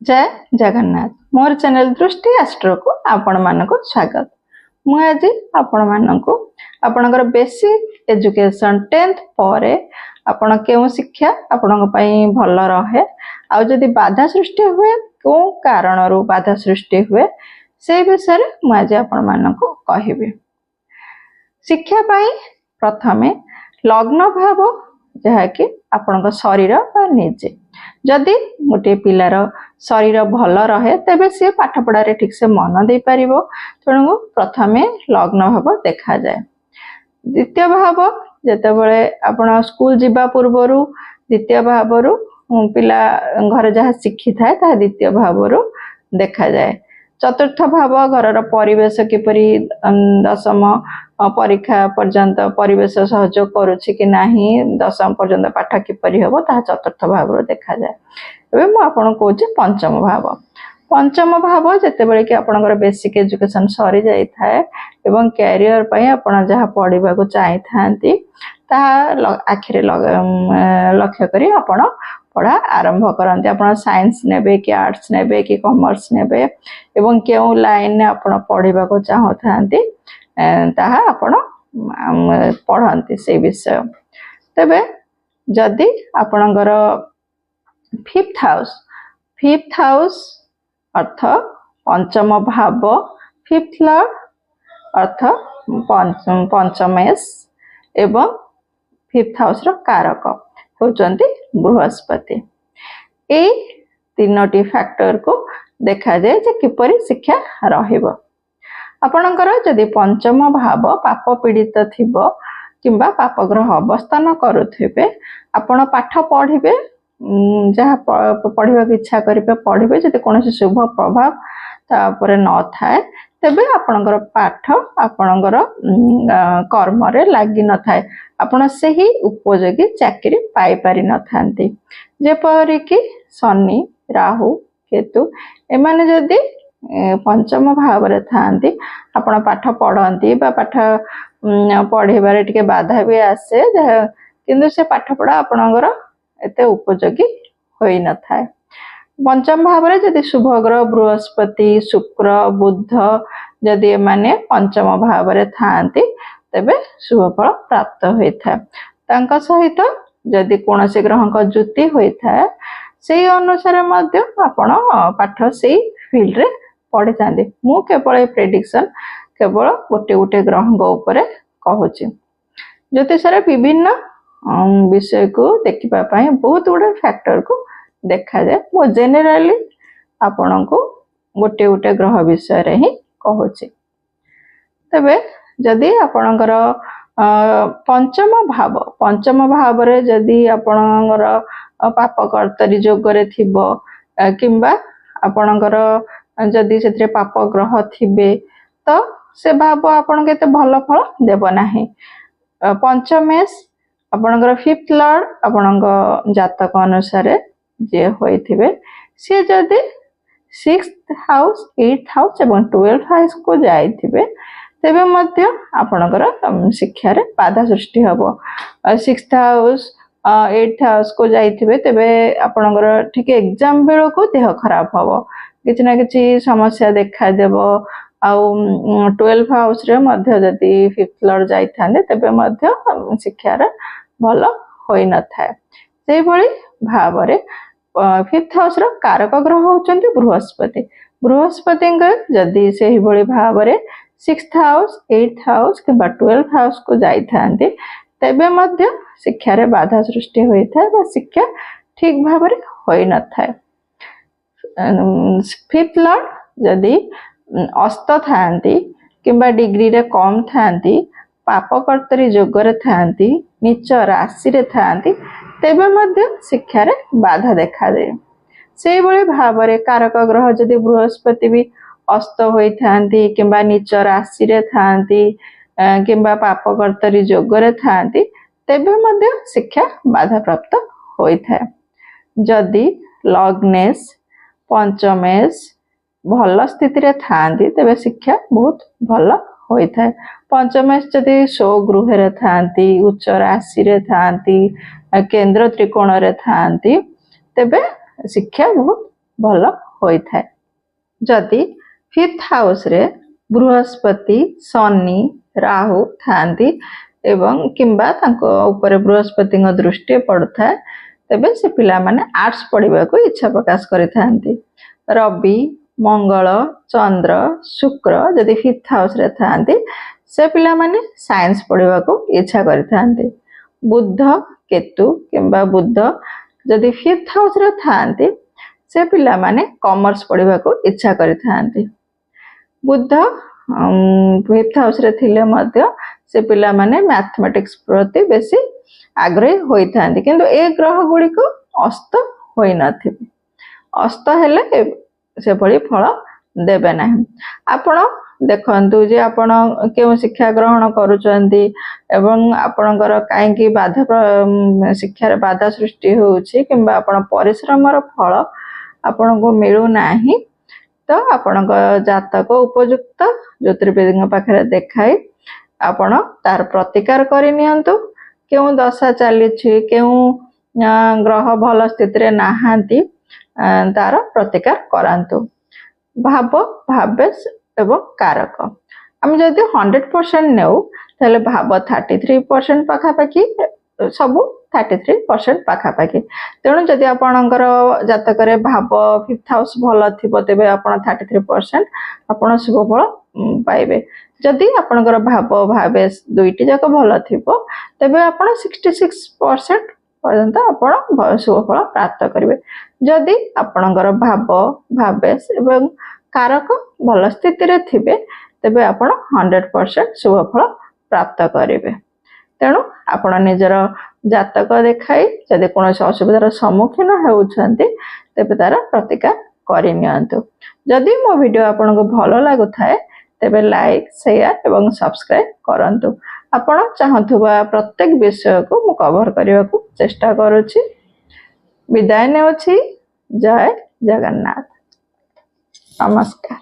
जय जगन्नाथ मोर चैनल दृष्टि एस्ट्रो को आपण मानको स्वागत। मु आज आपण मानको आपणकर बेसिक एजुकेशन 10th परे आपण केउ शिक्षा आपणक पई भल रहे आ जदि बाधा सृष्टि हुए को कारण रो बाधा सृष्टि हुए से विषय मु आज आपण मानको कहिबे। शिक्षा पई प्रथमे लग्न भाव जहा कि आपणक शरीर बा निजे जदि गोटे पिलार शरीर भल रहे तेबे से पाठ पढ़ारे ठीक से मन दे पारिबो। तेणु प्रथमे लग्न भाव देखा जाए। द्वितीय भाव जेते बळे आपण स्कूल जिबा पूर्वरु द्वितीय भावरु पिला घर जहा शिक्षी थाए ता द्वितीय भावरु देखा जाए। चतुर्थ भाव घरर परिवेश किपरि दशम परीक्षा पर्यंत परिवेश सहयोग करुछि कि नाही दशम पर्यंत पाठ किपरि हेबो ता चतुर्थ भाव देखा जाए। एबे मु आपन कहूछि पंचम भाव। पंचम भाव जेते बेले कि आपनकर बेसिक एजुकेशन सरी जाई थाए एवं कैरियर पई आपण जहा पढिबा को चाहि थांती ता आखिरे लक्ष्य करी आपण पढ़ा आरंभ करते। आपण साइंस नेबे कि आर्ट्स नेबे कि कॉमर्स नेबे एवं केउ लाइन ने आपण पढ़िबा को चाहथांती ताहा आपण पढ़ंती से विषय। तबे जदि आपणकर फिफ्थ हाउस अर्थ पंचम भाव फिफ्थ लॉर्ड अर्थ पंचमेश एवं फिफ्थ हाउस रो कारक होचंती बृहस्पति। ए तीनोटी फैक्टर को देखा जाए जे किपरि शिक्षा रहिबो। आपणकर जदि पंचम भाव पाप पीड़ित थिबो किंबा पाप ग्रह अवस्थान करुथिबे आपण पाठ पढ़िबे जहा पढ़िबा की इच्छा करिबे पढ़िबे जदि कोनोसी शुभ प्रभाव तापर न थाए तेबे आपणकर पाठ आपणकर कर्म रे लागि न थाए आपण सही उपयोगी चाकरी पाई पारि न थांती। जेपरि कि शनि राहु केतु एमाने जदि पंचम भाव रे थांती आपण पाठ पढ़ंती बा पाठ पढ़िबारे टिके बाधा भी आसे किंतु से पाठ पढ़ा आपणकर एते उपयोगी होई न थाए। पंचम भाव रे जदि शुभ ग्रह बृहस्पति शुक्र बुध जदि माने पंचम भाव रे थांती तेबे शुभ फल प्राप्त होई थाए। तांका सहित जदि कोनोसी ग्रह का जुति होई थाए सेही अनुसार मध्य आपण पाठ सेही फील्ड रे पढ़ी थांती। मु केवल प्रेडिक्शन केवल गोटे गोटे ग्रह ऊपर कहूची। ज्योतिष विभिन्न विषय को देखिबा पई बहुत गुडे फैक्टर को देखा जाए। वो जेनेराली आपण को गोटे गोटे ग्रह विषय रे ही कहूची। तबे जदि आपणकर पंचम भाव रे जदि आपणकर पाप कर्तरी जोग रे थिबो किंबा आपणकर जदि सेत्रे पाप ग्रह थिबे तो से भाव आपण केते भल फल देबो नाही। पंचमेश आपणकर फिफ्थ लॉर्ड आपणक जातक अनुसार जे होइथिबे से जदि 6th हाउस 8th हाउस एवं 12th हाउस को जाइथिबे तेबे मध्य आपणकर शिक्षा रे बाधा सृष्टि हबो। 6th हाउस 8th हाउस को जाइथिबे तेबे आपणकर ठीक एग्जाम बेलो को देह खराब हबो किछि ना किछि समस्या देखा देबो। आउ 12th हाउस रे मध्य जदि 5th लॉर्ड जाई थाने तेबे मध्य शिक्षा रे भल होई न थाए। सेही भली भाव रे 5th हाउस रो कारक ग्रह होचंती बृहस्पति। बृहस्पति जदि सेही भली भाव रे 6th house 8th house किबा 12th house को जाई थांती तेबे मध्य शिक्षा रे बाधा सृष्टि होई थाए बा शिक्षा ठीक भाव रे होई न थाए। 5th लॉर्ड जदि अस्त थांती किंबा डिग्री रे कम थांती पाप कर्तरी जोग रे थांती नीच राशि रे थांती तेबे मध्य शिक्षा रे बाधा देखा दे। सेही भली भाव रे कारक ग्रह जदि बृहस्पति भी अस्त होई थांती किंबा नीच राशि रे थांती किंबा पाप कर्तरी जोग रे थांती तेबे मध्य शिक्षा बाधा प्राप्त होई थाए। जदि लग्नेश पंचमेश भल स्थिति रे थांती तेबे शिक्षा बहुत भल होई थाए। पंचमेश जदि शो गृह रे थांती उच्च राशि रे थांती केंद्र त्रिकोण रे थांती तेबे शिक्षा बहुत भल ହୋଇଥାଏ। ଯଦି 5th ହାଉସ୍ ରେ ବୃହସ୍ପତି, ଶନି, ରାହୁ ଥାନ୍ତି ଏବଂ କିମ୍ବା ତାଙ୍କ ଉପରେ ବୃହସ୍ପତିଙ୍କ ଦୃଷ୍ଟି ପଡୁଥାଏ, ତେବେ ସେ ପିଲାମାନେ ଆର୍ଟ୍ସ ପଢିବାକୁ ଇଚ୍ଛା ପ୍ରକାଶ କରିଥାନ୍ତି। ରବି, ମଙ୍ଗଳ, ଚନ୍ଦ୍ର, ଶୁକ୍ର ଯଦି 5th ହାଉସ୍ ରେ ଥାନ୍ତି, ସେ ପିଲାମାନେ ସାଇନ୍ସ ପଢିବାକୁ ଇଚ୍ଛା କରିଥାନ୍ତି। ବୁଧ, କେତୁ କିମ୍ବା ବୁଧ ଯଦି 5th ହାଉସ୍ ରେ ଥାନ୍ତି, ସେ ପିଲାମାନେ କମର୍ସ ପଢିବାକୁ ଇଚ୍ଛା କରିଥାନ୍ତି। ବୁଧ 5th ହାଉସ୍ ରେ ଥିଲେ ମଧ୍ୟ ସେ ପିଲାମାନେ ମ୍ୟାଥମେଟିକ୍ସ ପ୍ରତି ବେଶୀ ଆଗ୍ରହୀ ହୋଇଥାନ୍ତି, କିନ୍ତୁ ଏ ଗ୍ରହ ଗୁଡ଼ିକ ଅସ୍ତ ହୋଇନଥିବେ। ଅସ୍ତ ହେଲେ ସେଭଳି ଫଳ ଦେବେ ନାହିଁ। ଆପଣ ଦେଖନ୍ତୁ ଯେ ଆପଣ କେଉଁ ଶିକ୍ଷା ଗ୍ରହଣ କରୁଛନ୍ତି ଏବଂ ଆପଣଙ୍କର କାହିଁକି ଶିକ୍ଷାରେ ବାଧା ସୃଷ୍ଟି ହେଉଛି କିମ୍ବା ଆପଣ ପରିଶ୍ରମର ଫଳ ଆପଣଙ୍କୁ ମିଳୁନାହିଁ, ତ ଆପଣଙ୍କ ଜାତକ ଉପଯୁକ୍ତ ଜ୍ୟୋତିର୍ବିଦଙ୍କ ପାଖରେ ଦେଖାଇ ଆପଣ ତାର ପ୍ରତିକାର କରିନିଅନ୍ତୁ। କେଉଁ ଦଶା ଚାଲିଛି, କେଉଁ ଗ୍ରହ ଭଲ ସ୍ଥିତିରେ ନାହାନ୍ତି, ତାର ପ୍ରତିକାର କରାନ୍ତୁ। ଭାବ, ଭାବେଶ ଏବଂ କାରକ ଆମେ ଯଦି 100% ନେଉ, ତାହେଲେ ଭାବ 33% ପାଖାପାଖି, ସବୁ 33% ପାଖାପାଖି। ତେଣୁ ଯଦି ଆପଣଙ୍କର ଜାତକରେ ଭାବ 5th ହାଉସ୍ ଭଲ ଥିବ, ତେବେ ଆପଣ 33% ଆପଣ ଶୁଭ ଫଳ ପାଇବେ। ଯଦି ଆପଣଙ୍କର ଭାବ, ଭାବେଶ ଦୁଇଟି ଯାକ ଭଲ ଥିବ, ତେବେ ଆପଣ 66% ପର୍ଯ୍ୟନ୍ତ ଆପଣ ଶୁଭ ଫଳ ପ୍ରାପ୍ତ କରିବେ। ଯଦି ଆପଣଙ୍କର ଭାବ, ଭାବେଶ ଏବଂ କାରକ ଭଲ ସ୍ଥିତିରେ ଥିବେ, ତେବେ ଆପଣ 100% ଶୁଭ ଫଳ ପ୍ରାପ୍ତ କରିବେ। ତେଣୁ ଆପଣ ନିଜର ଜାତକ ଦେଖାଇ ଯଦି କୌଣସି ଅସୁବିଧାର ସମ୍ମୁଖୀନ ହେଉଛନ୍ତି, ତେବେ ତାର ପ୍ରତିକାର କରିନିଅନ୍ତୁ। ଯଦି ମୋ ଭିଡ଼ିଓ ଆପଣଙ୍କୁ ଭଲ ଲାଗୁଥାଏ, ତେବେ ଲାଇକ୍, ସେୟାର ଏବଂ ସବସ୍କ୍ରାଇବ୍ କରନ୍ତୁ। ଆପଣ ଚାହୁଁଥିବା ପ୍ରତ୍ୟେକ ବିଷୟକୁ ମୁଁ କଭର କରିବାକୁ ଚେଷ୍ଟା କରୁଛି। ବିଦାୟ ନେଉଛି। ଜୟ ଜଗନ୍ନାଥ। ନମସ୍କାର।